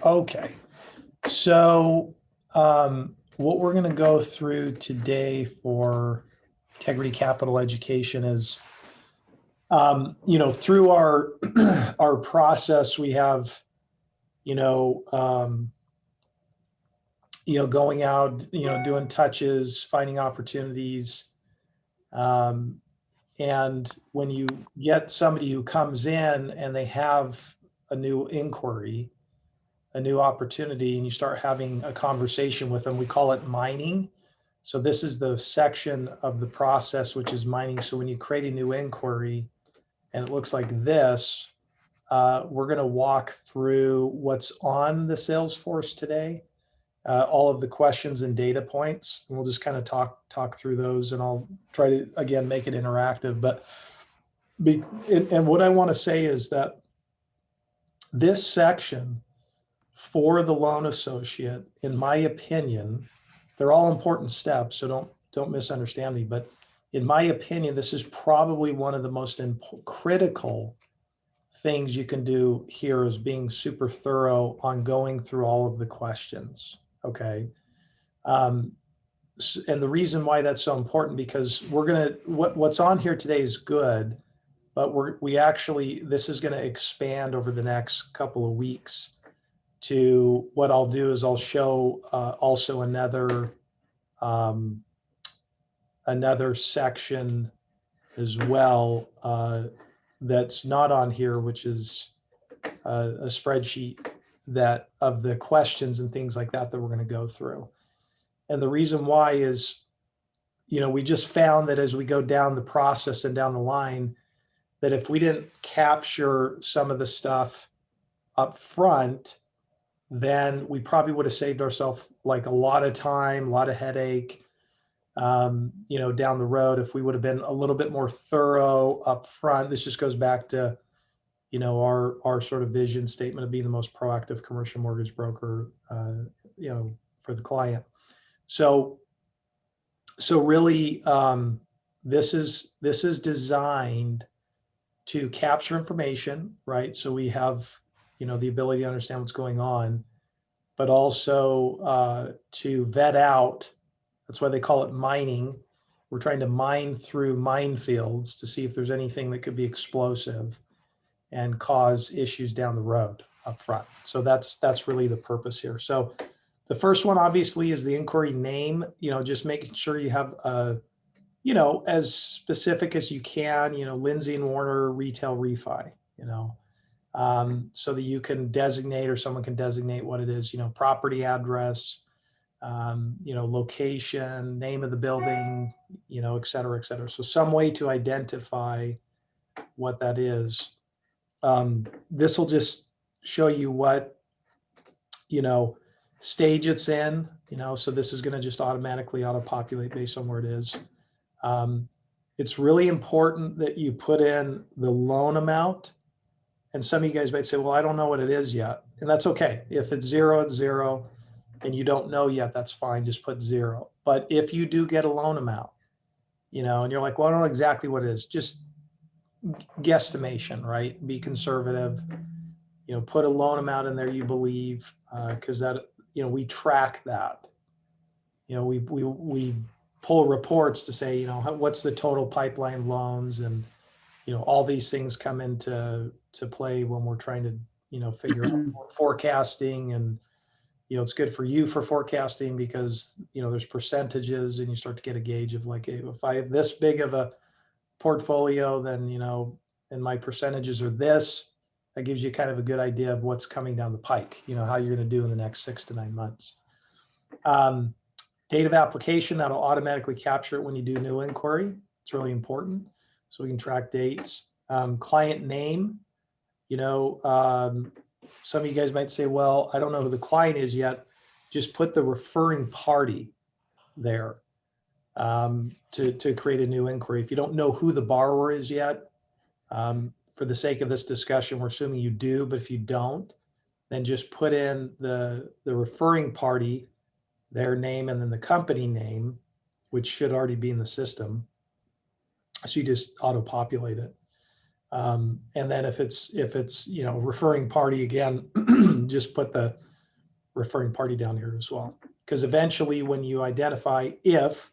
Okay, so what we're going to go through today for Integrity Capital Education is, through our our process, we have, going out, doing touches, finding opportunities. And when you get somebody who comes in and they have a new inquiry, a new opportunity, and you start having a conversation with them, we call it mining. So this is the section of the process, which is mining. So when you create a new inquiry and it looks like this, we're going to walk through what's on the Salesforce today, all of the questions and data points. And we'll just kind of talk through those, and I'll try to, again, make it interactive. But and what I want to say is that this section for the loan associate, in my opinion, they're all important steps, so don't misunderstand me, but in my opinion, this is probably one of the most critical things you can do here, is being super thorough on going through all of the questions. Okay. And the reason why that's so important, because what's on here today is good, but this is going to expand over the next couple of weeks to what I'll do is I'll show also another section as well that's not on here, which is a spreadsheet of the questions and things like that we're going to go through. And the reason why is, we just found that as we go down the process and down the line, that if we didn't capture some of the stuff up front, then we probably would have saved ourselves like a lot of time, a lot of headache, down the road, if we would have been a little bit more thorough up front. This just goes back to, our sort of vision statement of being the most proactive commercial mortgage broker, for the client. So really, this is designed to capture information, right? So we have, the ability to understand what's going on, but also to vet out. That's why they call it mining. We're trying to mine through minefields to see if there's anything that could be explosive and cause issues down the road up front. So that's really the purpose here. So the first one obviously is the inquiry name, just making sure you have as specific as you can, Lindsay and Warner retail refi, so that you can designate, or someone can designate what it is, property address, location, name of the building, et cetera, et cetera. So some way to identify what that is. This will just show you what, stage it's in, so this is going to just automatically auto-populate based on where it is. It's really important that you put in the loan amount. And some of you guys might say, well, I don't know what it is yet. And that's okay. If it's zero, it's zero. And you don't know yet, that's fine. Just put zero. But if you do get a loan amount, and you're like, well, I don't know exactly what it is, just guesstimation, right? Be conservative, put a loan amount in there you believe, because that, we track that. We pull reports to say, what's the total pipeline loans, and, all these things come into play when we're trying to, figure out forecasting. And, it's good for you for forecasting because, there's percentages, and you start to get a gauge of like, hey, if I have this big of a portfolio, then, and my percentages are this, that gives you kind of a good idea of what's coming down the pike, how you're going to do in the next 6 to 9 months. Date of application, that'll automatically capture it when you do new inquiry. It's really important, so we can track dates. Client name, some of you guys might say, well, I don't know who the client is yet. Just put the referring party there to create a new inquiry. If you don't know who the borrower is yet, for the sake of this discussion, we're assuming you do, but if you don't, then just put in the referring party, their name, and then the company name, which should already be in the system. So you just auto-populate it. And then if it's referring party, again, just put the referring party down here as well. Because eventually when you identify, if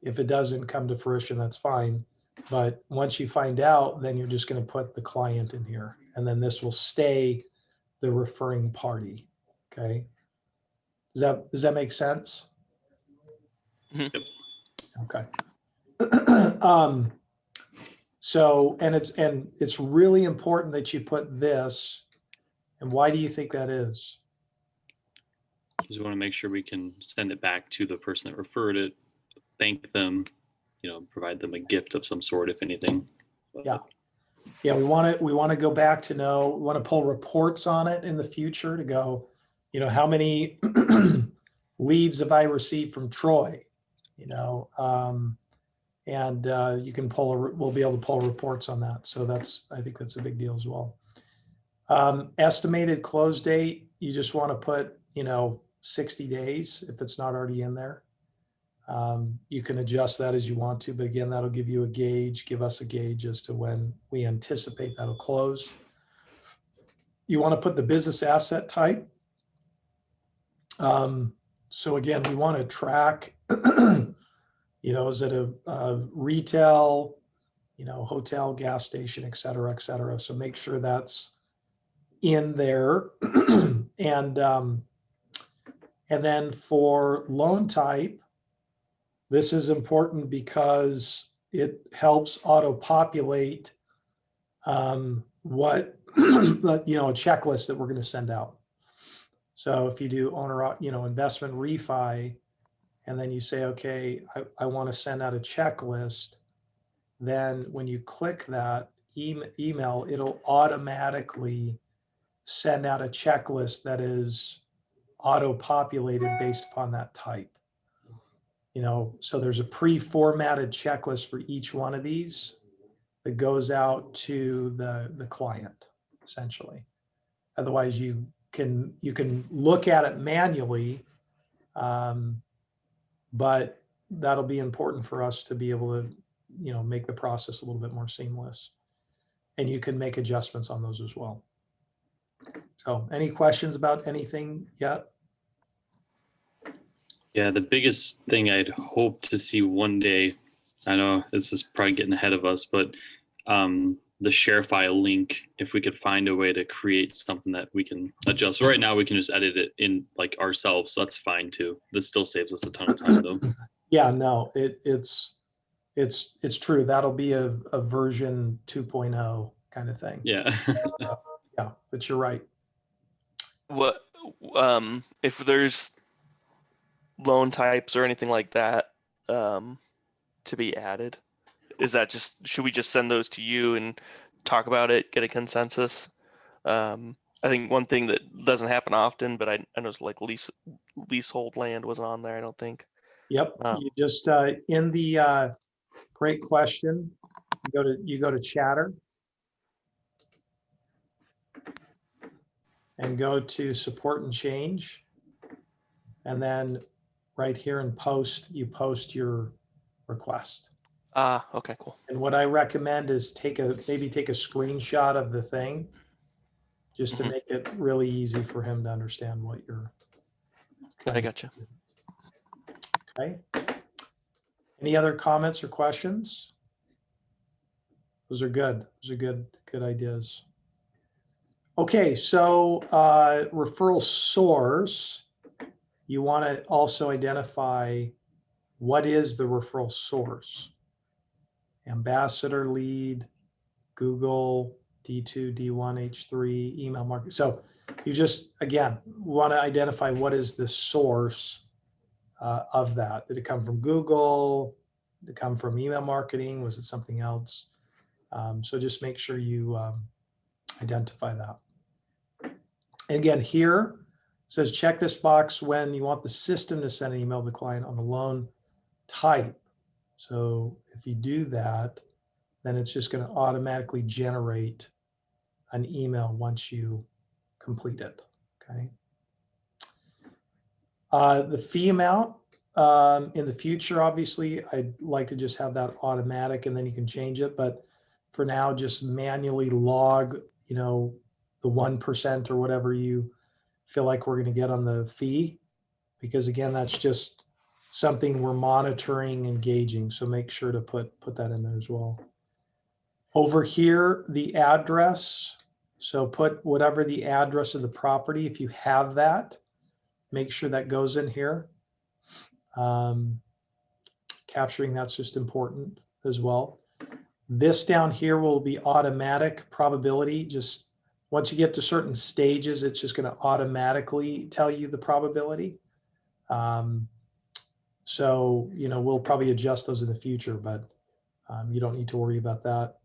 it doesn't come to fruition, that's fine. But once you find out, then you're just going to put the client in here. And then this will stay the referring party. Okay. Does that make sense? Mhm. Okay. So, and it's really important that you put this. And why do you think that is? Because we want to make sure we can send it back to the person that referred it, thank them, provide them a gift of some sort, if anything. Yeah. Yeah, we want to go back to know, we want to pull reports on it in the future to go, how many leads have I received from Troy? And you can we'll be able to pull reports on that. So I think that's a big deal as well. Estimated close date, you just want to put, 60 days if it's not already in there. You can adjust that as you want to, but again, that'll give you give us a gauge as to when we anticipate that'll close. You want to put the business asset type. So again, we want to track, is it a retail, hotel, gas station, et cetera, et cetera. So make sure that's in there. And then for loan type, this is important because it helps auto-populate what, a checklist that we're going to send out. So if you do owner, investment refi, and then you say, okay, I want to send out a checklist, then when you click that email, it'll automatically send out a checklist that is auto-populated based upon that type. So there's a pre-formatted checklist for each one of these that goes out to the client, essentially. Otherwise, you can look at it manually, but that'll be important for us to be able to, make the process a little bit more seamless. And you can make adjustments on those as well. So any questions about anything yet? Yeah, the biggest thing I'd hope to see one day, I know this is probably getting ahead of us, but the share file link, if we could find a way to create something that we can adjust. Right now we can just edit it in like ourselves, so that's fine too. This still saves us a ton of time though. Yeah, no, it's true. That'll be a version 2.0 kind of thing. Yeah. Yeah, but you're right. What if there's loan types or anything like that to be added? Is that should we just send those to you and talk about it, get a consensus? I think one thing that doesn't happen often, but I know it's like leasehold land wasn't on there, I don't think. Yep. You just in the great question, you go to chatter and go to support and change, and then right here in post, you post your request. Okay, cool. And what I recommend is maybe take a screenshot of the thing, just to make it really easy for him to understand what you're. I gotcha. Okay. Any other comments or questions? Those are good. Those are good ideas. Okay, so referral source, you want to also identify what is the referral source. Ambassador, lead, Google, D2, D1, H3, email marketing. So you just, again, want to identify what is the source of that. Did it come from Google? Did it come from email marketing? Was it something else? So just make sure you identify that. And again, here it says check this box when you want the system to send an email to the client on the loan type. So if you do that, then it's just going to automatically generate an email once you complete it. Okay. The fee amount in the future, obviously, I'd like to just have that automatic, and then you can change it. But for now, just manually log, the 1% or whatever you feel like we're going to get on the fee, because again, that's just something we're monitoring and gauging. So make sure to put that in there as well. Over here, the address. So put whatever the address of the property, if you have that, make sure that goes in here. Capturing that's just important as well. This down here will be automatic probability. Just once you get to certain stages, it's just going to automatically tell you the probability. So, you know, we'll probably adjust those in the future, but you don't need to worry about that.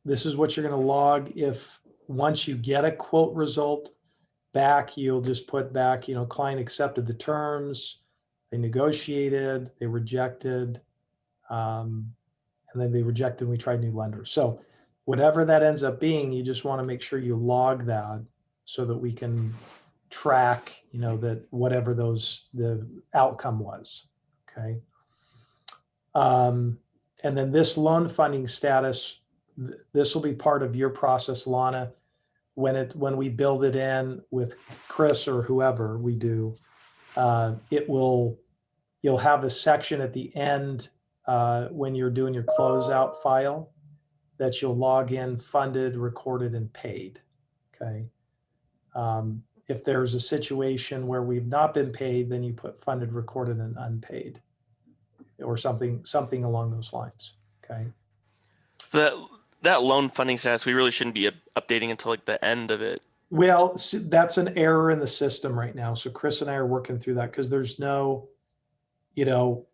This is what you're going to log. If once you get a quote result back, you'll just put back, you know, client accepted the terms, they negotiated, they rejected, and then they rejected and we tried new lenders. So whatever that ends up being, you just want to make sure you log that so that we can track, you know, that whatever the outcome was. Okay. And then this loan funding status, this will be part of your process, Lana, when we build it in with Chris or whoever we do. You'll have a section at the end when you're doing your closeout file that you'll log in funded, recorded, and paid. Okay. If there's a situation where we've not been paid, then you put funded, recorded, and unpaid, or something along those lines. Okay. That loan funding status, we really shouldn't be updating until like the end of it. Well, that's an error in the system right now. So Chris and I are working through that because there's no, you know,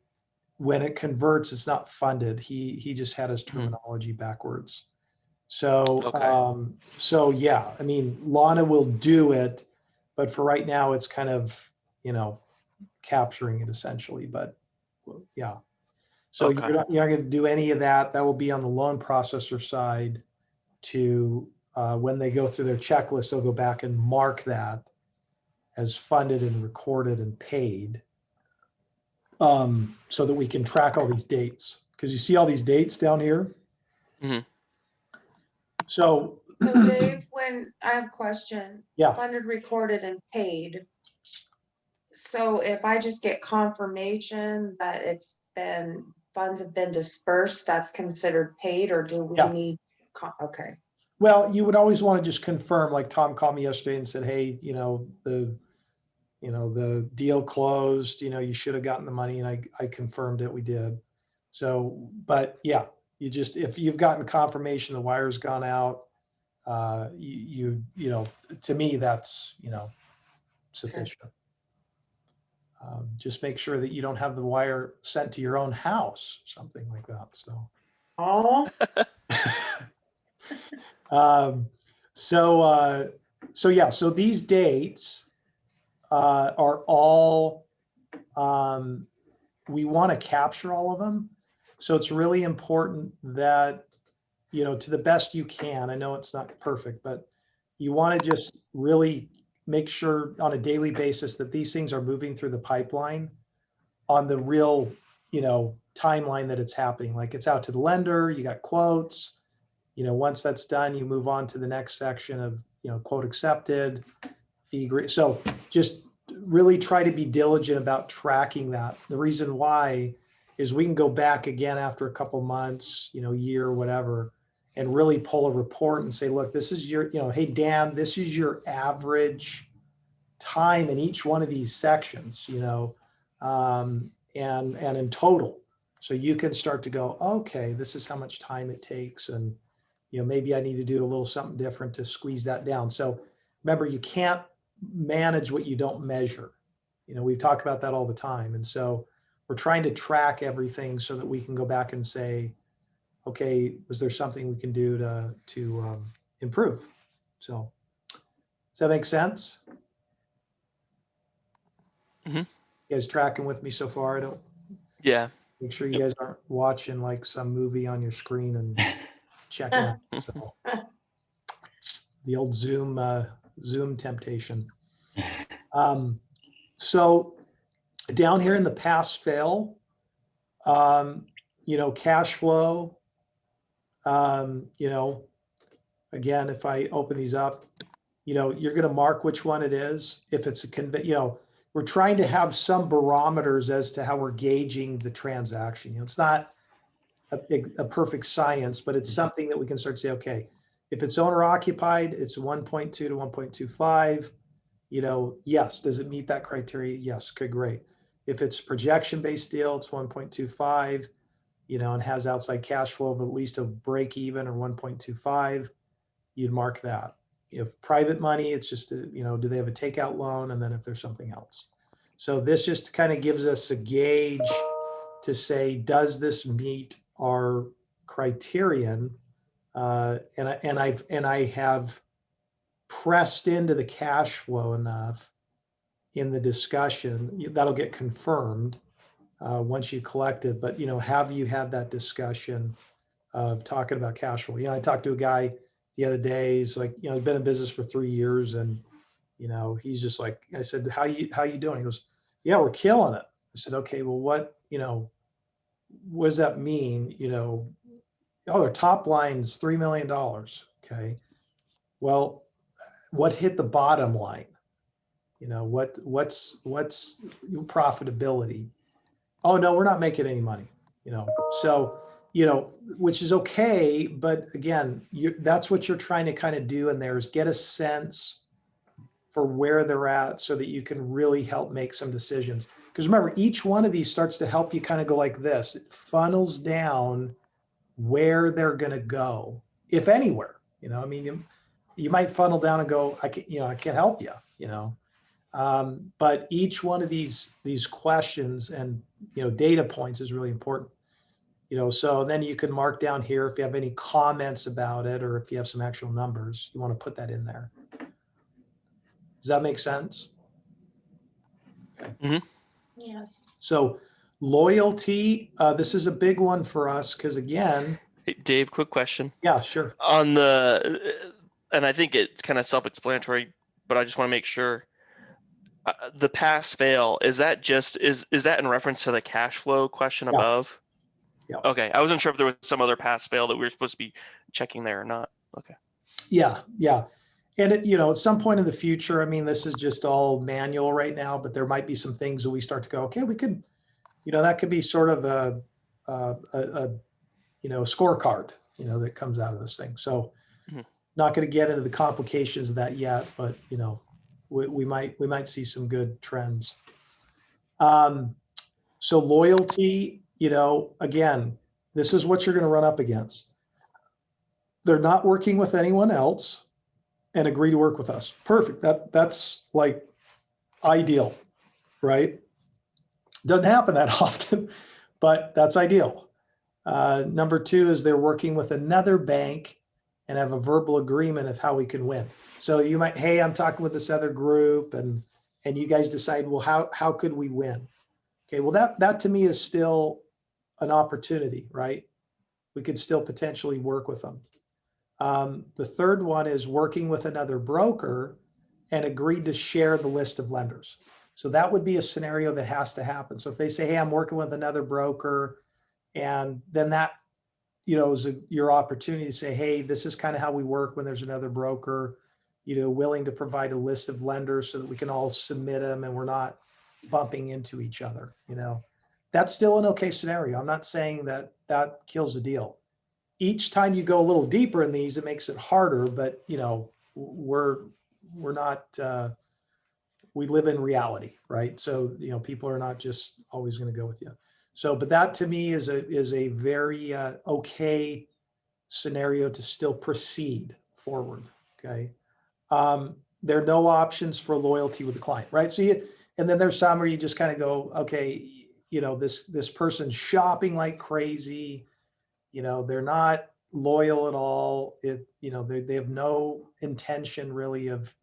when it converts, it's not funded. He just had his terminology backwards. So, Okay. So yeah, I mean, Lana will do it, but for right now, it's kind of, you know, capturing it essentially, but yeah. So Okay. you're not going to do any of that. That will be on the loan processor side to, when they go through their checklist, they'll go back and mark that as funded and recorded and paid, so that we can track all these dates. Because you see all these dates down here. Mhm. So, So Dave, when I have a question. Yeah. Funded, recorded, and paid. So if I just get confirmation that funds have been dispersed, that's considered paid, or do we Yeah. need? Okay, well, you would always want to just confirm, like Tom called me yesterday and said, hey, you know, the deal closed, you know, you should have gotten the money, and I confirmed it, we did. So, but yeah, if you've gotten confirmation the wire's gone out, you know, to me, that's, you know, sufficient. Just make sure that you don't have the wire sent to your own house, something like that, so. oh, So yeah, so these dates are all, we want to capture all of them. So it's really important that, you know, to the best you can, I know it's not perfect, but you want to just really make sure on a daily basis that these things are moving through the pipeline on the real, you know, timeline that it's happening. Like it's out to the lender, you got quotes, you know, once that's done, you move on to the next section of, you know, quote accepted, fee agree. So just really try to be diligent about tracking that. The reason why is we can go back again after a couple months, you know, year, whatever, and really pull a report and say, look, this is your, you know, hey, Dan, this is your average time in each one of these sections, you know, and in total. So you can start to go, okay, this is how much time it takes. And, you know, maybe I need to do a little something different to squeeze that down. So remember, you can't manage what you don't measure. You know, we talk about that all the time. And so we're trying to track everything so that we can go back and say, okay, was there something we can do to improve? So does that make sense? Mhm. You guys tracking with me so far? I don't Yeah. make sure you guys aren't watching like some movie on your screen and checking out. So the old Zoom temptation. So down here in the pass fail, you know, cash flow, you know, again, if I open these up, you know, you're going to mark which one it is. If it's you know, we're trying to have some barometers as to how we're gauging the transaction. You know, it's not a perfect science, but it's something that we can start to say, okay, if it's owner occupied, it's 1.2 to 1.25. You know, yes. Does it meet that criteria? Yes. Okay, great. If it's projection based deal, it's 1.25, you know, and has outside cash flow of at least a break even or 1.25, you'd mark that. If private money, it's just, you know, do they have a takeout loan? And then if there's something else. So this just kind of gives us a gauge to say, does this meet our criterion? And I have pressed into the cash flow enough in the discussion that'll get confirmed once you collect it. But, you know, have you had that discussion of talking about cash flow? You know, I talked to a guy the other day. He's like, you know, he's been in business for 3 years, and you know, he's just like, I said, how you doing? He goes, yeah, we're killing it. I said, okay, well, what does that mean? You know, oh, their top line's $3 million. Okay. Well, what hit the bottom line? You know, what's profitability? Oh, no, we're not making any money, you know? So, you know, which is okay. But again, that's what you're trying to kind of do in there is get a sense for where they're at so that you can really help make some decisions. Because remember, each one of these starts to help you kind of go like this. It funnels down where they're going to go, if anywhere. You know, I mean, you might funnel down and go, I can't help you, you know. But each one of these questions and, you know, data points is really important. You know, so then you can mark down here if you have any comments about it, or if you have some actual numbers, you want to put that in there. Does that make sense? Okay. Yes. So loyalty, this is a big one for us because again, Hey, Dave, quick question yeah, sure. on and I think it's kind of self-explanatory, but I just want to make sure. The pass fail, is that in reference to the cash flow question Yeah. above? Yeah. Okay, I wasn't sure if there was some other pass fail that we were supposed to be checking there or not. Okay. Yeah. And you know, at some point in the future, I mean, this is just all manual right now, but there might be some things that we start to go, okay, we could, you know, that could be sort of a you know, scorecard, you know, that comes out of this thing. So not going to get into the complications of that yet, but you know, we might see some good trends. So loyalty, you know, again, this is what you're going to run up against. They're not working with anyone else and agree to work with us. Perfect. That's like ideal, right? Doesn't happen that often, but that's ideal. Number 2 is they're working with another bank and have a verbal agreement of how we can win. So you might, hey, I'm talking with this other group, and you guys decide, well, how could we win? Okay, well, that to me is still an opportunity, right? We could still potentially work with them. The third one is working with another broker and agreed to share the list of lenders. So that would be a scenario that has to happen. So if they say, hey, I'm working with another broker, and then that, you know, is your opportunity to say, hey, this is kind of how we work when there's another broker, you know, willing to provide a list of lenders so that we can all submit them and we're not bumping into each other. You know, that's still an okay scenario. I'm not saying that kills the deal. Each time you go a little deeper in these, it makes it harder, but you know, we're not, we live in reality, right? So, you know, people are not just always going to go with you. So, but that to me is a very okay scenario to still proceed forward. Okay. There are no options for loyalty with the client, right? So and then there's some where you just kind of go, okay, you know, this person's shopping like crazy. You know, they're not loyal at all. You know, they have no intention really of,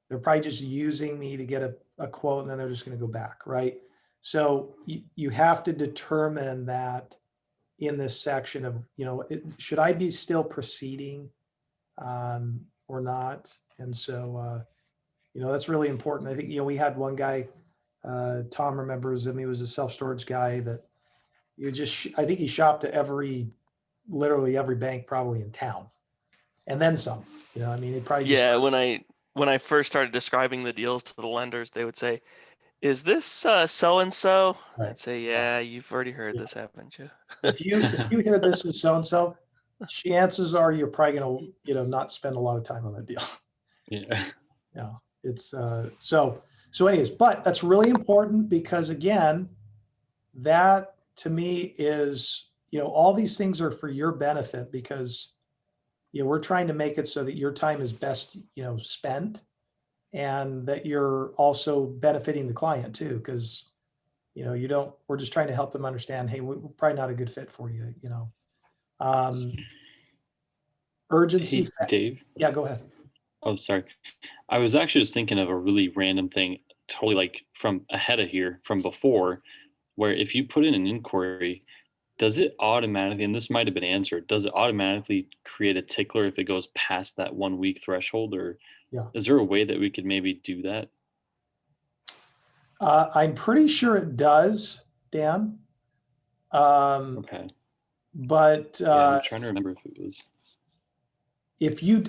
they're probably just using me to get a quote and then they're just going to go back, right? So you have to determine that in this section of, you know, should I be still proceeding or not? And so, you know, that's really important. I think, you know, we had one guy, Tom remembers him, he was a self-storage guy that I think he shopped at literally every bank probably in town. and then some, you know, I mean, it probably just. Yeah, when I first started describing the deals to the lenders, they would say, "Is this so and so?" Right. I'd say, "Yeah, you've already heard this, haven't you?" If you hear this is so-and-so, chances are you're probably gonna, you know, not spend a lot of time on that deal. Yeah. Yeah, it's, so anyways, but that's really important because again, that to me is, you know, all these things are for your benefit because, you know, we're trying to make it so that your time is best, you know, spent and that you're also benefiting the client too, because, you know, we're just trying to help them understand, hey, we're probably not a good fit for you, you know. Urgency. Hey, Dave. Yeah, go ahead. Oh, sorry. I was actually just thinking of a really random thing, totally like from ahead of here, from before, where if you put in an inquiry, does it automatically, and this might have been answered, does it automatically create a tickler if it goes past that 1 week threshold? Or Yeah. is there a way that we could maybe do that? I'm pretty sure it does, Dan. Okay. But Yeah, I'm trying to remember if it was.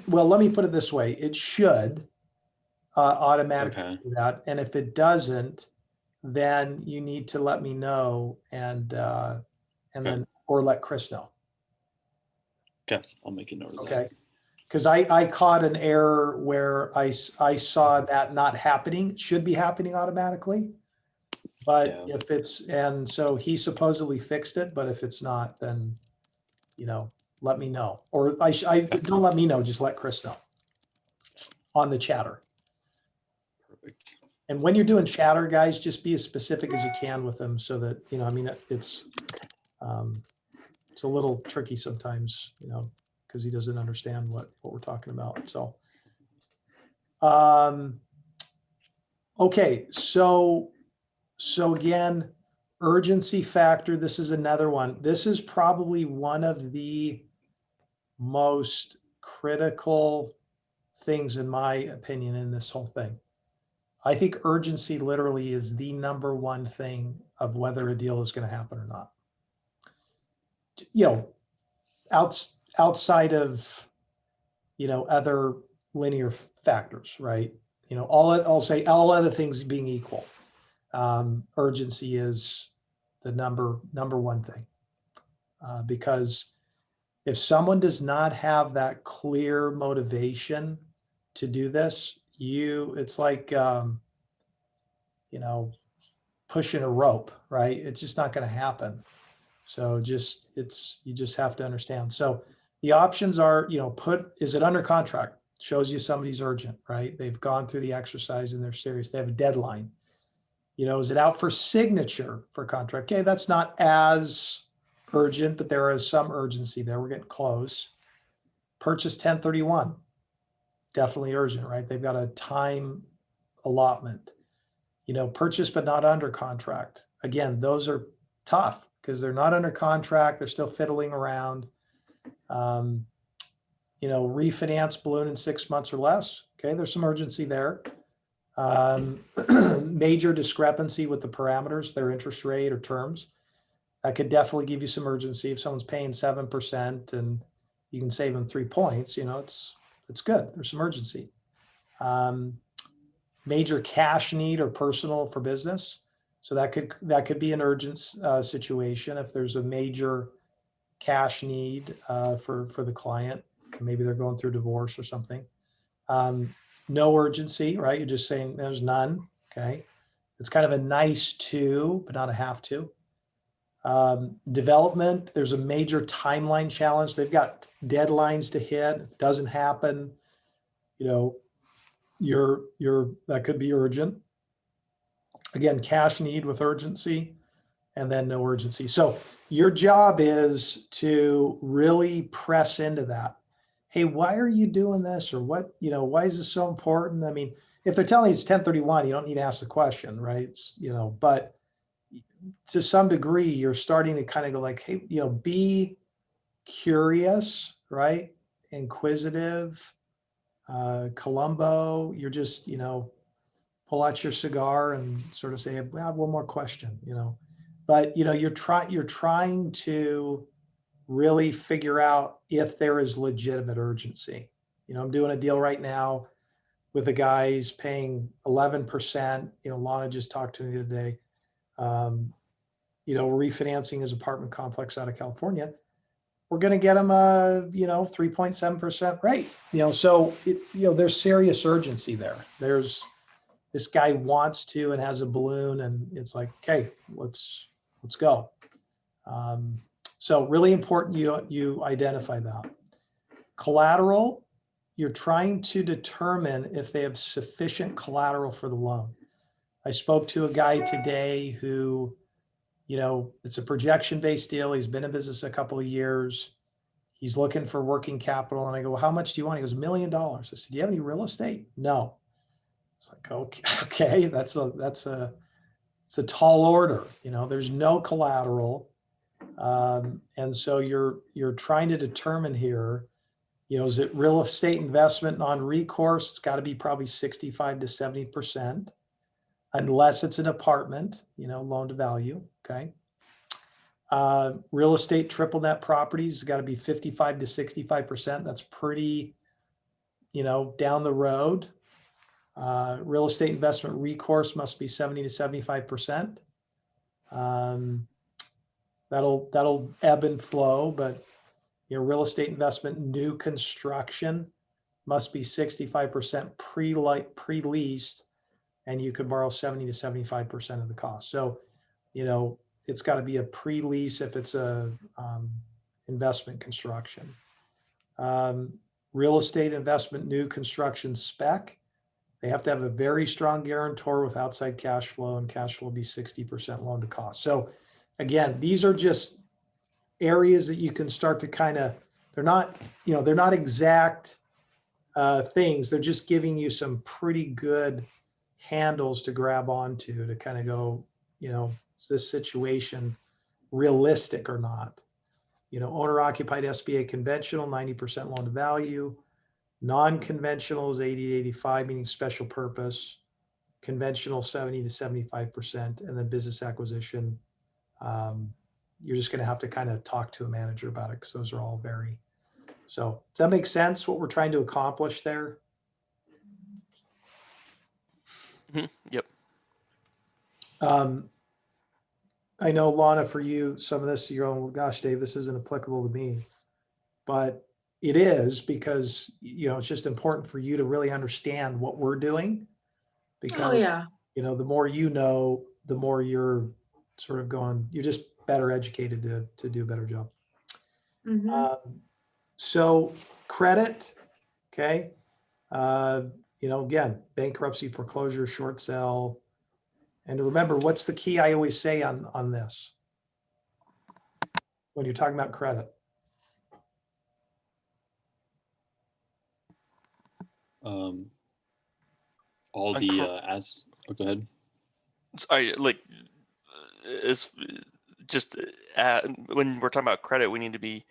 well, let me put it this way. It should automatically Okay. do that. And if it doesn't, then you need to let me know and then, or let Chris know. Okay, I'll make a note of that. Okay. Because I caught an error where I saw that not happening. It should be happening automatically. But Yeah. if it's, and so he supposedly fixed it, but if it's not, then, you know, let me know. Or don't let me know, just let Chris know on the chatter. Perfect. And when you're doing chatter, guys, just be as specific as you can with them so that, you know, I mean, it's a little tricky sometimes, you know, because he doesn't understand what we're talking about. So, okay. So again, urgency factor. This is another one. This is probably one of the most critical things, in my opinion, in this whole thing. I think urgency literally is the number one thing of whether a deal is going to happen or not. You know, outside of, you know, other linear factors, right? You know, I'll say all other things being equal, urgency is the number one thing. Because if someone does not have that clear motivation to do this, it's like, you know, pushing a rope, right? It's just not going to happen. So you just have to understand. So the options are, you know, is it under contract? Shows you somebody's urgent, right? They've gone through the exercise and they're serious. They have a deadline. You know, is it out for signature for contract? Okay, that's not as urgent, but there is some urgency there. We're getting close. Purchase 1031, definitely urgent, right? They've got a time allotment. You know, purchase but not under contract. Again, those are tough because they're not under contract. They're still fiddling around. You know, refinance balloon in 6 months or less. Okay, there's some urgency there. Major discrepancy with the parameters, their interest rate or terms. That could definitely give you some urgency. If someone's paying 7% and you can save them 3 points, you know, it's good. There's some urgency. Major cash need or personal for business. So that could be an urgent situation if there's a major cash need for the client. Maybe they're going through divorce or something. No urgency, right? You're just saying there's none. Okay. It's kind of a nice to, but not a have to. Development, there's a major timeline challenge. They've got deadlines to hit. It doesn't happen. You know, that could be urgent. Again, cash need with urgency and then no urgency. So your job is to really press into that. Hey, why are you doing this? Or what, you know, why is this so important? I mean, if they're telling you it's 1031, you don't need to ask the question, right? It's, you know, but to some degree, you're starting to kind of go like, hey, you know, be curious, right? Inquisitive, Columbo, you're just, you know, pull out your cigar and sort of say, I have one more question, you know, but you know, you're trying to really figure out if there is legitimate urgency. You know, I'm doing a deal right now with a guy, he's paying 11%. You know, Lana just talked to me the other day. You know, refinancing his apartment complex out of California. We're going to get him a, you know, 3.7% rate. You know, so, there's serious urgency there. This guy wants to and has a balloon, and it's like, okay, let's go. So really important you identify that. Collateral, you're trying to determine if they have sufficient collateral for the loan. I spoke to a guy today who, you know, it's a projection-based deal. He's been in business a couple of years. He's looking for working capital. And I go, well, how much do you want? He goes, $1 million. I said, do you have any real estate? No. It's like, okay, it's a tall order. You know, there's no collateral. And so you're trying to determine here, you know, is it real estate investment non-recourse? It's got to be probably 65 to 70%, unless it's an apartment, you know, loan to value. Okay. Real estate triple net properties has got to be 55 to 65%. That's pretty, you know, down the road. Real estate investment recourse must be 70 to 75%. That'll ebb and flow, but you know, real estate investment new construction must be 65% pre-leased, and you could borrow 70 to 75% of the cost. So, you know, it's got to be a pre-lease if it's a investment construction. Real estate investment new construction spec, they have to have a very strong guarantor with outside cash flow, and cash flow will be 60% loan to cost. So again, these are just areas that you can start to kind of, they're not exact things. They're just giving you some pretty good handles to grab onto to kind of go, you know, is this situation realistic or not? You know, owner occupied SBA conventional, 90% loan to value. Non-conventional is 80 to 85, meaning special purpose. Conventional 70 to 75%. And then business acquisition, you're just going to have to kind of talk to a manager about it because those are all vary. So does that make sense what we're trying to accomplish there? Yep. I know, Lana, for you, some of this, you're going, well, gosh, Dave, this isn't applicable to me. But it is, because, you know, it's just important for you to really understand what we're doing. Because, Oh, yeah. you know, the more you know, the more you're sort of going, you're just better educated to do a better job. Mhm. So credit, okay. You know, again, bankruptcy, foreclosure, short sale. And remember, what's the key I always say on this when you're talking about credit? All And the oh, go ahead. I like it's just when we're talking about credit, we need to be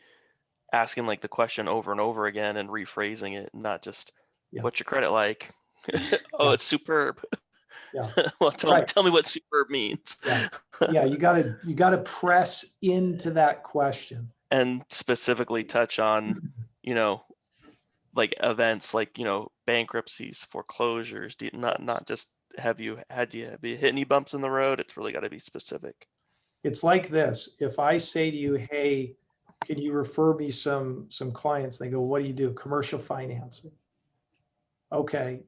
asking like the question over and over again and rephrasing it, not just Yeah. what's your credit like? Oh, Yeah. it's superb. Yeah. Well, Right. tell me what superb means. Yeah. Yeah, you gotta press into that question. And specifically touch on, you know, like events like, you know, bankruptcies, foreclosures, not just have you hit any bumps in the road? It's really got to be specific. It's like this. If I say to you, hey, can you refer me some clients? They go, what do you do? Commercial financing. Okay.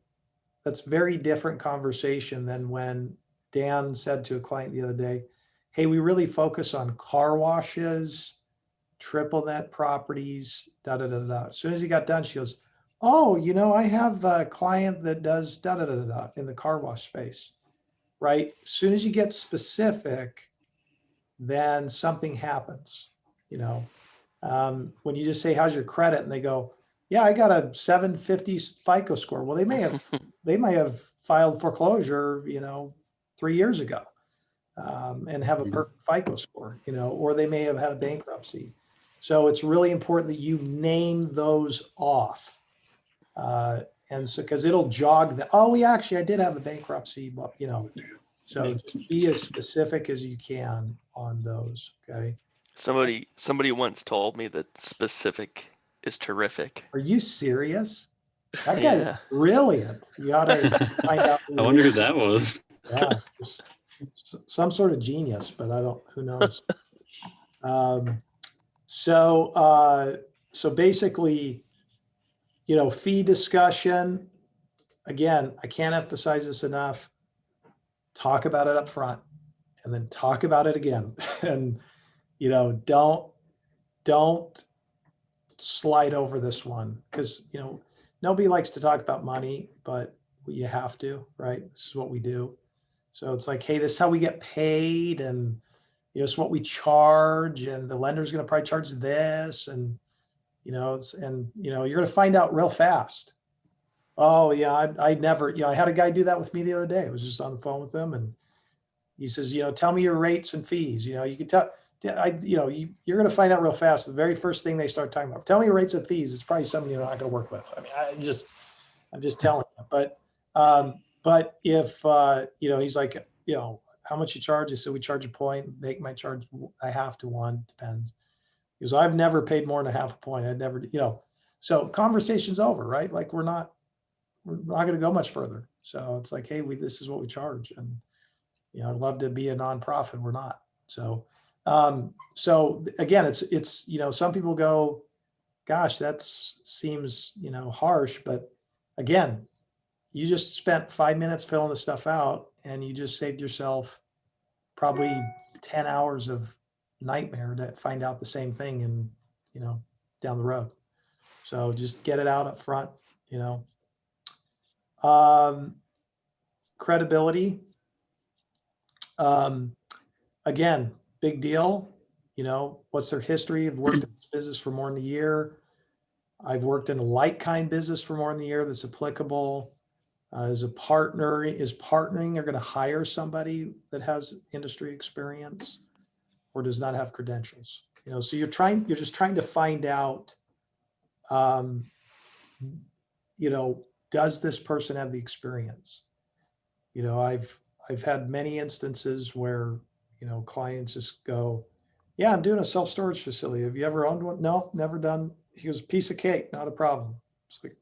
That's very different conversation than when Dan said to a client the other day, hey, we really focus on car washes, triple net properties, da, da, da, da. As soon as he got done, she goes, oh, you know, I have a client that does da, da, da, da, da in the car wash space, right? As soon as you get specific, then something happens, you know. When you just say, how's your credit? And they go, yeah, I got a 750 FICO score. Well, they may have filed foreclosure, you know, 3 years ago, and have a perfect FICO score, you know, or they may have had a bankruptcy. So it's really important that you name those off. And so, because it'll jog the, oh, I did have a bankruptcy, but, you know, so just be as specific as you can on those, okay? Somebody once told me that specific is terrific. Are you serious? That guy's Yeah. brilliant. You ought to find out. I wonder who that was. Yeah, some sort of genius, but who knows? So basically, fee discussion, again, I can't emphasize this enough. Talk about it up front and then talk about it again. And, don't slide over this one because, nobody likes to talk about money, but you have to, right? This is what we do. So it's like, hey, this is how we get paid, and it's what we charge, and the lender's going to probably charge this, and you're going to find out real fast. Oh yeah, I never, I had a guy do that with me the other day. I was just on the phone with him, and he says, tell me your rates and fees. You can tell. You're going to find out real fast. The very first thing they start talking about, tell me your rates and fees. It's probably something you're not going to work with. I mean, I'm just telling you. But if he's like, how much you charge? I said, we charge a point. Make my charge a half to one, depends. Because I've never paid more than a half a point. I'd never, so conversation's over, right? Like we're not going to go much further. So it's like, hey, this is what we charge, and I'd love to be a nonprofit. We're not. So again, it's some people go, gosh, that seems harsh, but again, you just spent 5 minutes filling the stuff out, and you just saved yourself probably 10 hours of nightmare to find out the same thing and, down the road. So just get it out up front, credibility. Again, big deal. What's their history? I've worked in this business for more than a year. I've worked in a like-kind business for more than a year that's applicable. Is partnering or going to hire somebody that has industry experience or does not have credentials? So you're just trying to find out, does this person have the experience? I've had many instances where, clients just go, yeah, I'm doing a self-storage facility. Have you ever owned one? No, never done. He goes, piece of cake, not a problem. It's like,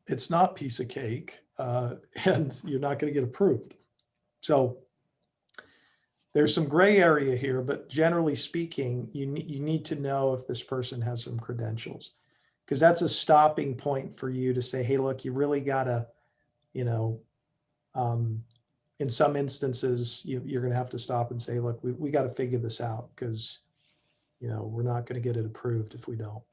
it's not piece of cake, and you're not going to get approved. So there's some gray area here, but generally speaking, you need to know if this person has some credentials, because that's a stopping point for you to say, hey, look, you really got to, in some instances, you're going to have to stop and say, look, we got to figure this out, because, we're not going to get it approved if we don't.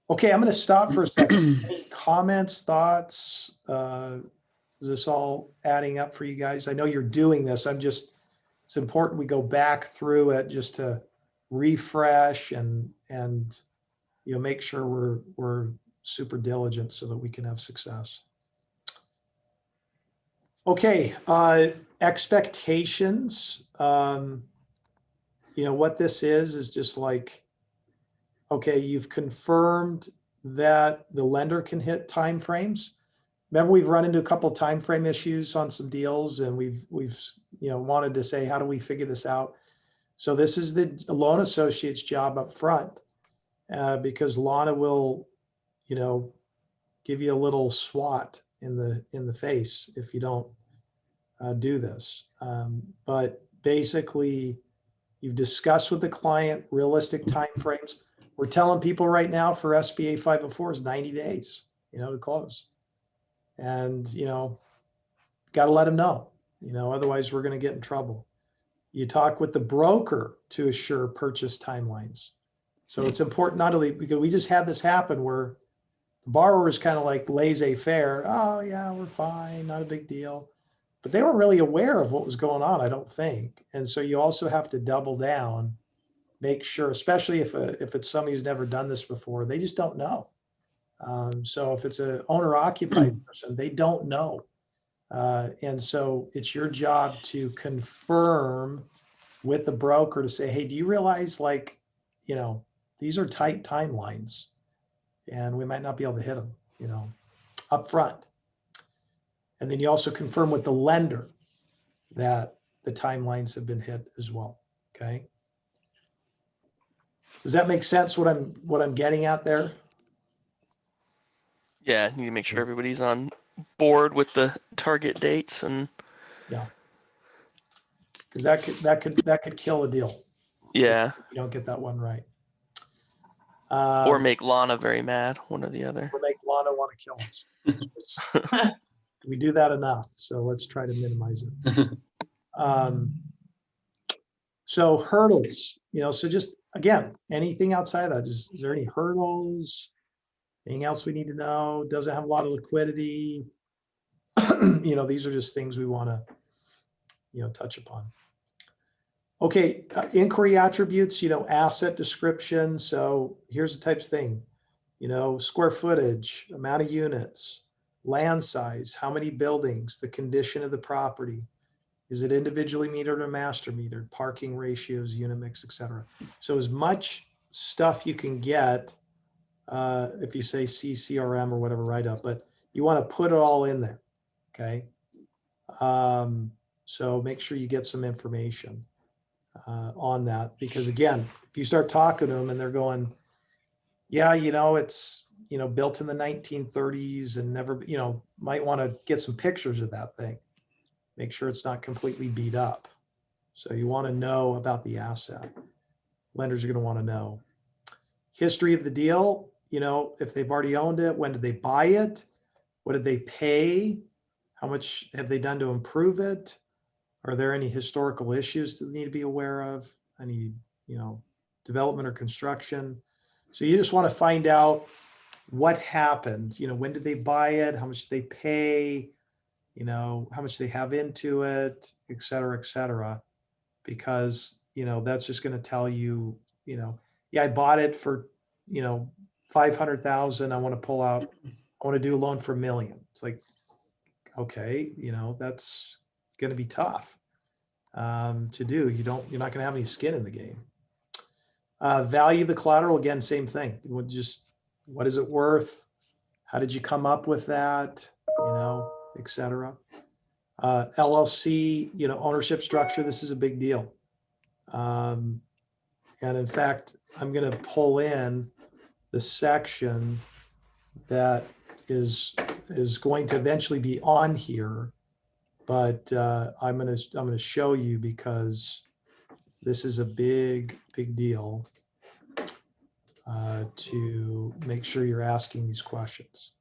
Okay, I'm going to stop for a second. Any comments, thoughts? Is this all adding up for you guys? I know you're doing this. It's important we go back through it just to refresh and make sure we're super diligent so that we can have success. Okay, expectations. What this is just like, okay, you've confirmed that the lender can hit timeframes. Remember, we've run into a couple of time frame issues on some deals, and we've wanted to say, how do we figure this out? So this is the loan associate's job up front, because Lana will, give you a little swat in the face if you don't do this. But basically, you've discussed with the client realistic timeframes. We're telling people right now for SBA 504 is 90 days, to close. And, got to let them know, otherwise we're going to get in trouble. You talk with the broker to assure purchase timelines. So it's important, not only because we just had this happen where the borrower is kind of like laissez-faire. Oh yeah, we're fine, not a big deal. But they weren't really aware of what was going on, I don't think. And so you also have to double down, make sure, especially if it's somebody who's never done this before, they just don't know. So if it's an owner-occupied person, they don't know. And so it's your job to confirm with the broker to say, hey, do you realize, like, these are tight timelines and we might not be able to hit them, up front. And then you also confirm with the lender that the timelines have been hit as well. Okay. Does that make sense what I'm getting at there? Yeah, need to make sure everybody's on board with the target dates and Yeah. Because that could kill a deal. yeah, If you don't get that one right. or make Lana very mad, one or the other. Or make Lana want to kill us. We do that enough, so let's try to minimize it. So hurdles, so just, again, anything outside of that, is there any hurdles? Anything else we need to know? Doesn't have a lot of liquidity? These are just things we want to, touch upon. Okay, inquiry attributes, asset description. So here's the types of thing, square footage, amount of units, land size, how many buildings, the condition of the property. Is it individually metered or master metered? Parking ratios, unit mix, etc. So as much stuff you can get, if you say CCRM or whatever write-up, but you want to put it all in there, okay? So make sure you get some information on that, because again, if you start talking to them and they're going, yeah, it's, built in the 1930s and never, might want to get some pictures of that thing. Make sure it's not completely beat up. So you want to know about the asset. Lenders are going to want to know. History of the deal, if they've already owned it, when did they buy it? What did they pay? How much have they done to improve it? Are there any historical issues that they need to be aware of? Any, development or construction? So you just want to find out what happened. When did they buy it? How much did they pay? How much they have into it, et cetera, because, that's just going to tell you, yeah, I bought it for, 500,000. I want to pull out, I want to do a loan for $1 million. It's like, okay, that's going to be tough to do. You're not going to have any skin in the game. Value the collateral, again, same thing. What is it worth? How did you come up with that? Etc. LLC, ownership structure. This is a big deal. And in fact, I'm going to pull in the section that is going to eventually be on here, but I'm going to show you because this is a big deal to make sure you're asking these questions.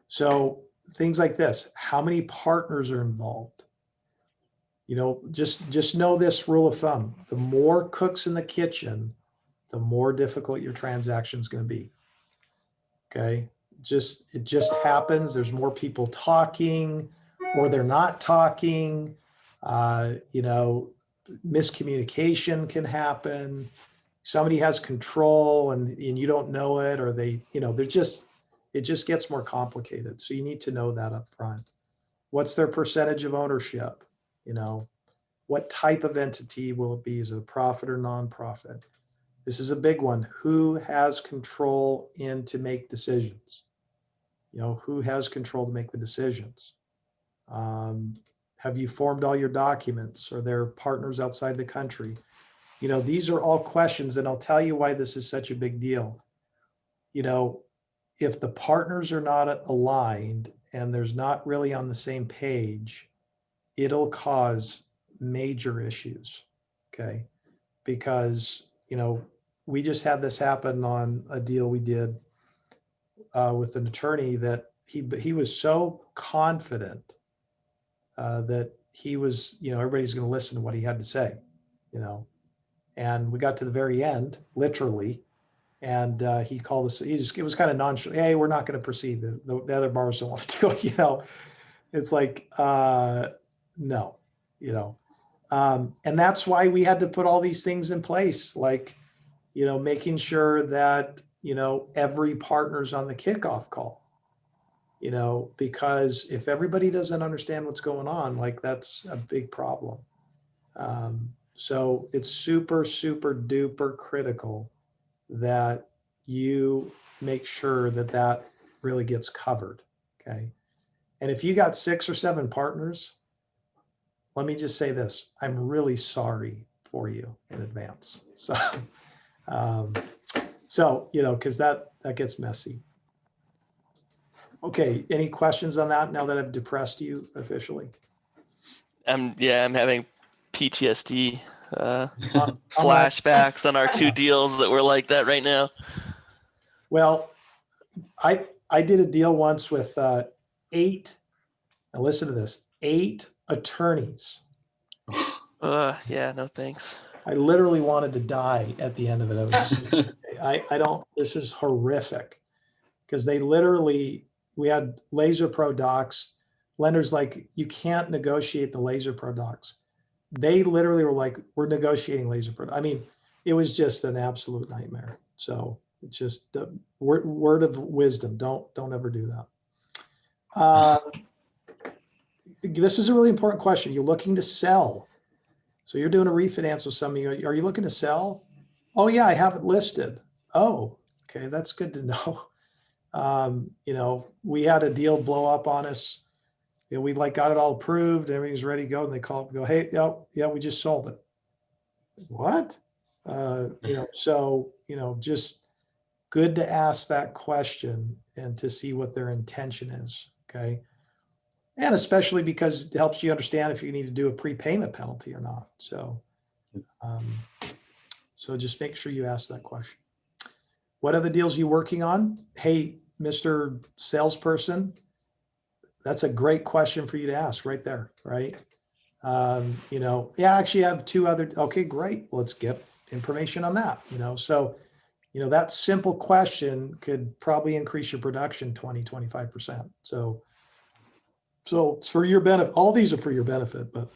So things like this, how many partners are involved? Just know this rule of thumb. The more cooks in the kitchen, the more difficult your transaction is going to be. Okay. It just happens. There's more people talking or they're not talking. Miscommunication can happen. Somebody has control and you don't know it, or it just gets more complicated. So you need to know that up front. What's their percentage of ownership? What type of entity will it be? Is it a profit or nonprofit? This is a big one. Who has control to make decisions? Who has control to make the decisions? Have you formed all your documents? Are there partners outside the country? These are all questions, and I'll tell you why this is such a big deal. If the partners are not aligned and there's not really on the same page, it'll cause major issues. Okay. Because, we just had this happen on a deal we did with an attorney that he was so confident that he was, everybody's going to listen to what he had to say, and we got to the very end, literally. And he called us, it was kind of nonchalant. Hey, we're not going to proceed. The other borrowers don't want to do it, It's like, no, and that's why we had to put all these things in place, like, making sure that, every partner's on the kickoff call, because if everybody doesn't understand what's going on, like that's a big problem. So it's super duper critical that you make sure that really gets covered. Okay. And if you got 6 or 7 partners, let me just say this, I'm really sorry for you in advance. So So, because that gets messy. Okay, any questions on that now that I've depressed you officially? I'm having PTSD I'm not- flashbacks on our two deals that were like that right now. Well, I did a deal once with 8, now listen to this, 8 attorneys. Yeah, no thanks. I literally wanted to die at the end of it. I was just, I don't, this is horrific. Because they literally, we had Laser Pro docs, lenders like, you can't negotiate the Laser Pro docs. They literally were like, we're negotiating Laser Pro. I mean, it was just an absolute nightmare. So it's just the word of wisdom. Don't ever do that. This is a really important question. You're looking to sell. So you're doing a refinance with somebody. Are you looking to sell? Oh yeah, I have it listed. Oh, okay, that's good to know. We had a deal blow up on us. We got it all approved, everything's ready to go, and they call up and go, hey, yeah, we just sold it. What? So, just good to ask that question and to see what their intention is. Okay. And especially because it helps you understand if you need to do a prepayment penalty or not. So, so just make sure you ask that question. What other deals are you working on? Hey, Mr. Salesperson, that's a great question for you to ask right there, right? Yeah, actually I have 2 other, okay, great. Let's get information on that, so, that simple question could probably increase your production 20-25%. So it's for your benefit. All these are for your benefit, but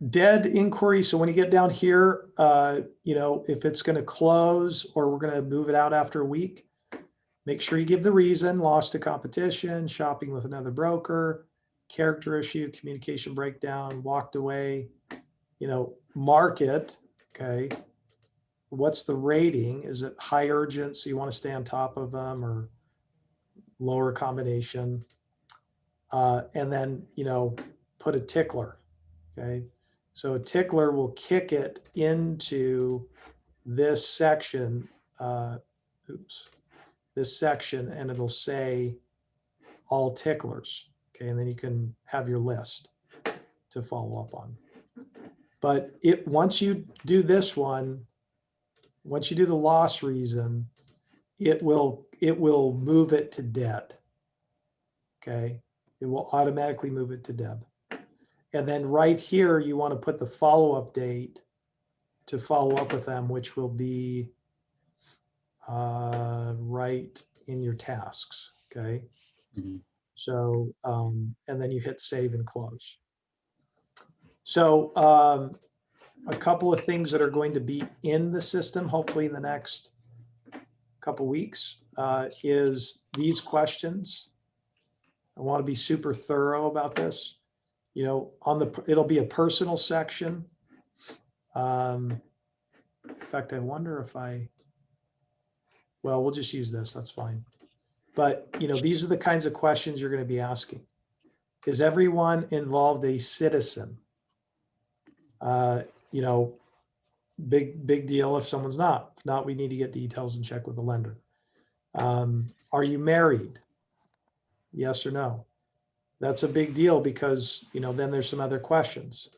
dead inquiry. So when you get down here, if it's going to close or we're going to move it out after a week, make sure you give the reason: lost to competition, shopping with another broker, character issue, communication breakdown, walked away, market. Okay. What's the rating? Is it high urgent? So you want to stay on top of them, or lower combination? And then, put a tickler. Okay. So a tickler will kick it into this section, this section, and it'll say all ticklers. Okay. And then you can have your list to follow up on. But once you do this one, once you do the loss reason, it will move it to dead. Okay. It will automatically move it to dead. And then right here, you want to put the follow-up date to follow up with them, which will be right in your tasks. Okay. Mhm. So, and then you hit save and close. So a couple of things that are going to be in the system, hopefully in the next couple weeks, is these questions. I want to be super thorough about this. It'll be a personal section. In fact, I wonder if we'll just use this, that's fine. But, these are the kinds of questions you're going to be asking. Is everyone involved a citizen? Big deal if someone's not. If not, we need to get details and check with the lender. Are you married? Yes or no? That's a big deal because, then there's some other questions.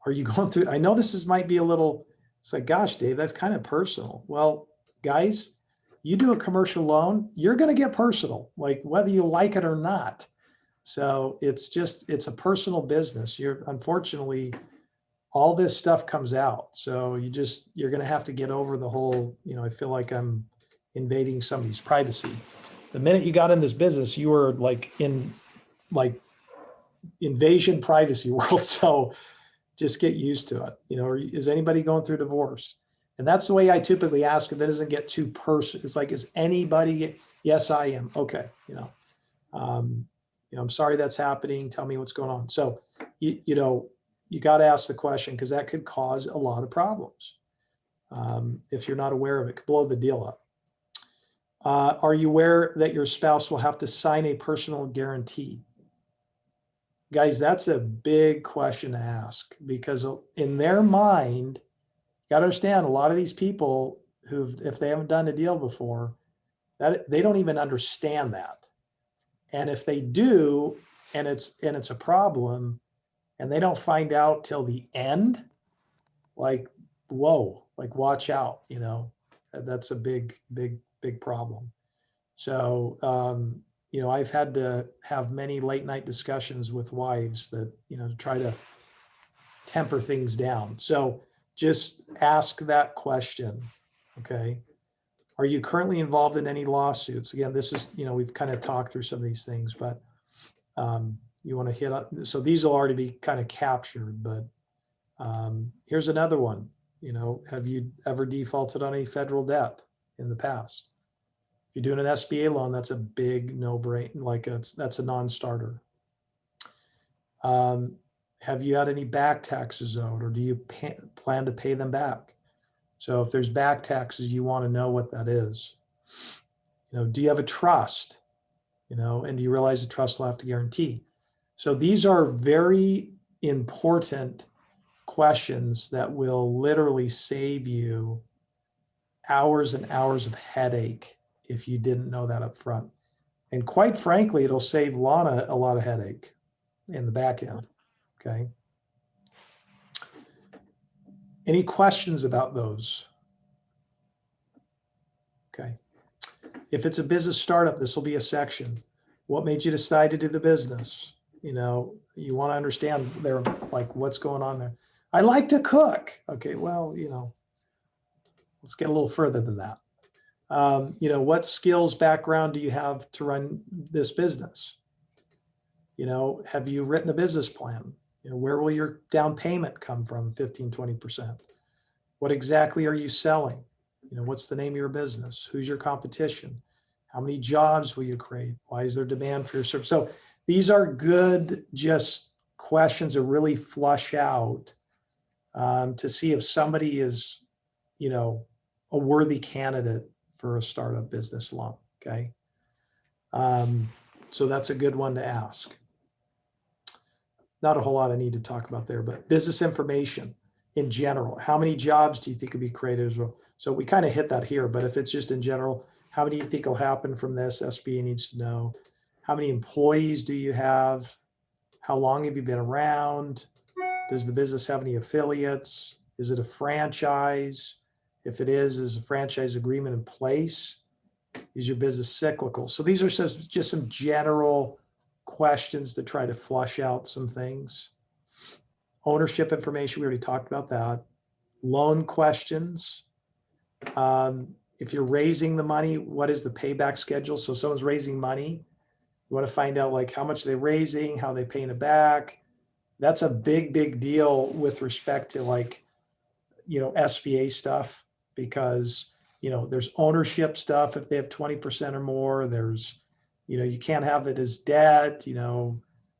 Are you going through, I know this might be a little, it's like, gosh, Dave, that's kind of personal. Well, guys, you do a commercial loan, you're going to get personal, like whether you like it or not. So it's a personal business. Unfortunately, all this stuff comes out. So you're going to have to get over the whole, I feel like I'm invading somebody's privacy. The minute you got in this business, you were in invasion privacy world. So just get used to it. Is anybody going through divorce? And that's the way I typically ask it. That doesn't get too personal. It's like, is anybody? Yes, I am. Okay. I'm sorry that's happening. Tell me what's going on. So, you got to ask the question, because that could cause a lot of problems. If you're not aware of it, could blow the deal up. Are you aware that your spouse will have to sign a personal guarantee? Guys, that's a big question to ask, because in their mind, got to understand a lot of these people who, if they haven't done a deal before, that they don't even understand that. And if they do, and it's a problem, and they don't find out till the end, like, whoa, like watch out, that's a big problem. So, I've had to have many late night discussions with wives that, to try to temper things down. So just ask that question. Okay. Are you currently involved in any lawsuits? Again, this is, we've kind of talked through some of these things, but you want to hit up. So these will already be kind of captured, but here's another one. Have you ever defaulted on any federal debt in the past? If you're doing an SBA loan, that's a big no-brainer, like that's a non-starter. Have you had any back taxes owed, or do you plan to pay them back? So if there's back taxes, you want to know what that is. Do you have a trust? And do you realize the trust will have to guarantee? So these are very important questions that will literally save you hours and hours of headache if you didn't know that up front. And quite frankly, it'll save Lana a lot of headache in the back end. Okay. Any questions about those? Okay. If it's a business startup, this will be a section. What made you decide to do the business? You want to understand like what's going on there. I like to cook. Okay, well, let's get a little further than that. What skills, background do you have to run this business? Have you written a business plan? Where will your down payment come from? 15, 20%. What exactly are you selling? What's the name of your business? Who's your competition? How many jobs will you create? Why is there demand for your service? So these are good, just questions to really flush out to see if somebody is, a worthy candidate for a startup business loan. Okay. So that's a good one to ask. Not a whole lot I need to talk about there, but business information in general. How many jobs do you think could be created as well? So we kind of hit that here, but if it's just in general, how many do you think will happen from this? SBA needs to know. How many employees do you have? How long have you been around? Does the business have any affiliates? Is it a franchise? If it is a franchise agreement in place? Is your business cyclical? So these are just some general questions to try to flush out some things. Ownership information, we already talked about that. Loan questions. If you're raising the money, what is the payback schedule? So if someone's raising money, you want to find out like how much they're raising, how they paying it back. That's a big deal with respect to like, SBA stuff, because, there's ownership stuff. If they have 20% or more, there's, you can't have it as debt,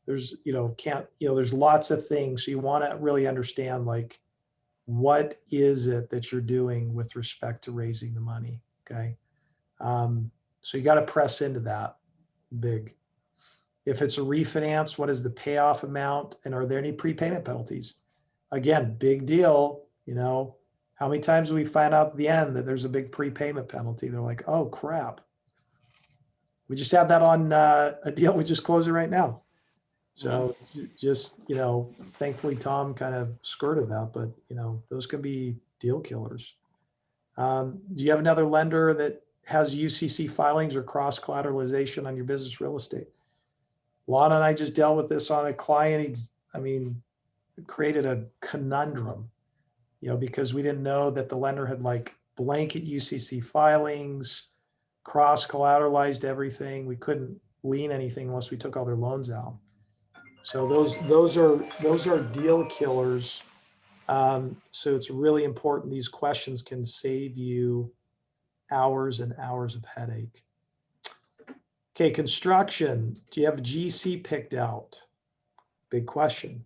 there's, there's lots of things. So you want to really understand like, what is it that you're doing with respect to raising the money? Okay. So you got to press into that big. If it's a refinance, what is the payoff amount? And are there any prepayment penalties? Again, big deal. How many times do we find out at the end that there's a big prepayment penalty? They're like, oh crap. We just have that on a deal. We just closed it right now. So just, thankfully Tom kind of skirted that, but those can be deal killers. Do you have another lender that has UCC filings or cross collateralization on your business real estate? Lana and I just dealt with this on a client. Created a conundrum, because we didn't know that the lender had like blanket UCC filings, cross collateralized everything. We couldn't lien anything unless we took all their loans out. So those are deal killers. So it's really important. These questions can save you hours and hours of headache. Okay, construction. Do you have a GC picked out? Big question.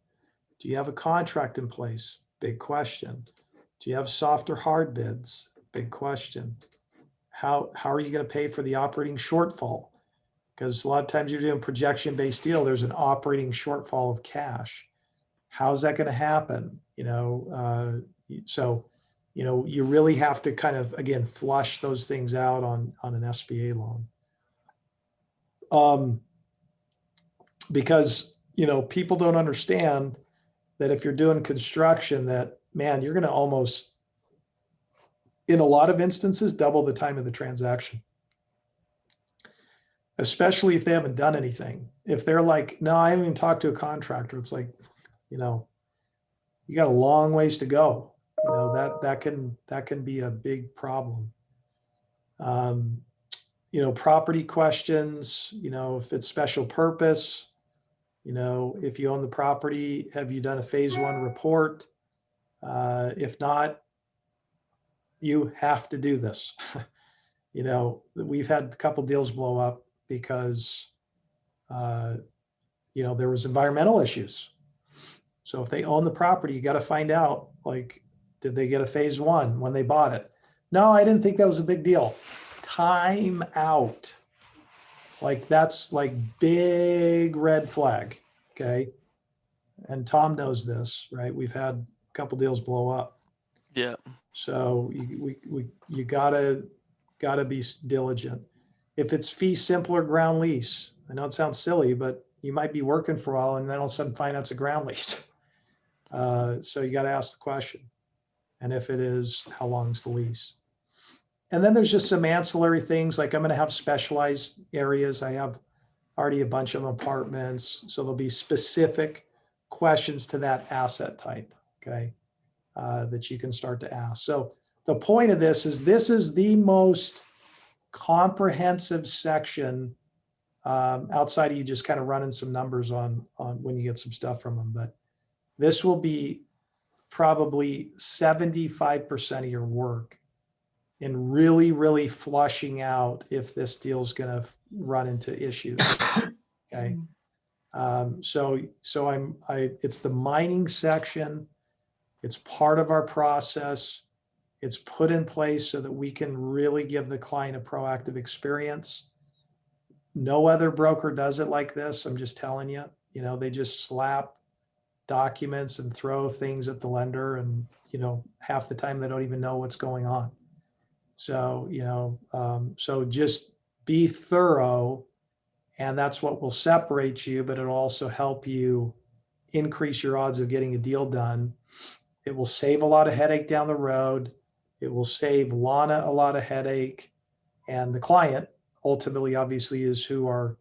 Do you have a contract in place? Big question. Do you have soft or hard bids? Big question. How are you going to pay for the operating shortfall? Because a lot of times you're doing projection-based deal, there's an operating shortfall of cash. How's that going to happen? So you really have to kind of, again, flush those things out on an SBA loan. Because, people don't understand that if you're doing construction, that, man, you're going to almost, in a lot of instances, double the time of the transaction. Especially if they haven't done anything. If they're like, no, I haven't even talked to a contractor. It's like, you got a long ways to go. That can be a big problem. Property questions, if it's special purpose, if you own the property, have you done a phase 1 report? If not, you have to do this. We've had a couple deals blow up because, there was environmental issues. So if they own the property, you got to find out, like, did they get a phase 1 when they bought it? No, I didn't think that was a big deal. Time out. Like, that's like big red flag. Okay. And Tom knows this, right? We've had a couple deals blow up. Yeah. So you gotta be diligent. If it's fee simple or ground lease, I know it sounds silly, but you might be working for a while and then all of a sudden find out it's a ground lease. So you got to ask the question. And if it is, how long is the lease? And then there's just some ancillary things, like I'm going to have specialized areas. I have already a bunch of apartments. So there'll be specific questions to that asset type, okay, that you can start to ask. So the point of this is the most comprehensive section, outside of you just kind of running some numbers on when you get some stuff from them. But this will be probably 75% of your work in really, really flushing out if this deal's going to run into issues. Okay. So it's the mining section. It's part of our process. It's put in place so that we can really give the client a proactive experience. No other broker does it like this. I'm just telling you, they just slap documents and throw things at the lender, and, half the time they don't even know what's going on. So, so just be thorough, and that's what will separate you, but it'll also help you increase your odds of getting a deal done. It will save a lot of headache down the road. It will save Lana a lot of headache, and the client ultimately, obviously, is who our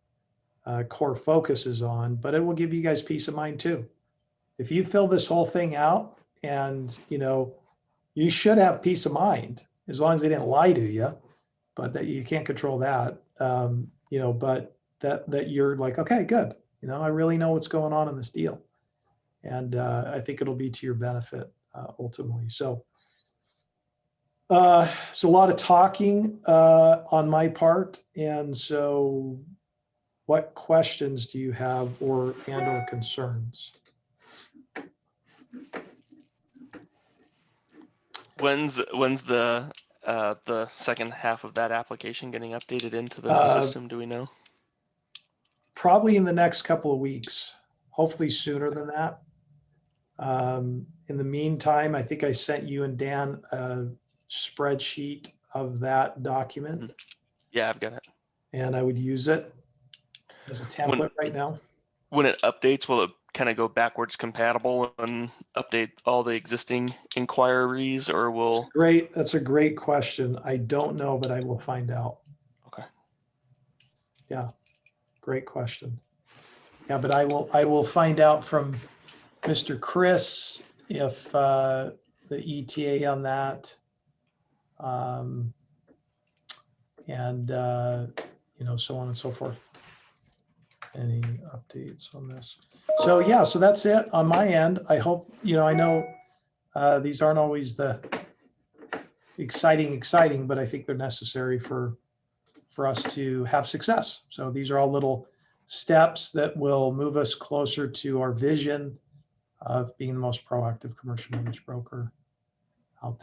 core focus is on, but it will give you guys peace of mind too. If you fill this whole thing out, and, you should have peace of mind as long as they didn't lie to you, but that you can't control that, but that you're like, okay, good. I really know what's going on in this deal. And I think it'll be to your benefit ultimately. So it's a lot of talking on my part. And so what questions do you have or concerns? When's the second half of that application getting updated into the system? Do we know? Probably in the next couple of weeks, hopefully sooner than that. In the meantime, I think I sent you and Dan a spreadsheet of that document. Yeah, I've got it. And I would use it as a template right now. When it updates, will it kind of go backwards compatible and update all the existing inquiries, or will? That's a great question. I don't know, but I will find out. Okay. Yeah, great question. Yeah, but I will find out from Mr. Chris if the ETA on that, and so on and so forth. Any updates on this? So yeah, so that's it on my end. I hope, I know these aren't always the exciting, but I think they're necessary for us to have success. So these are all little steps that will move us closer to our vision of being the most proactive commercial mortgage broker out there.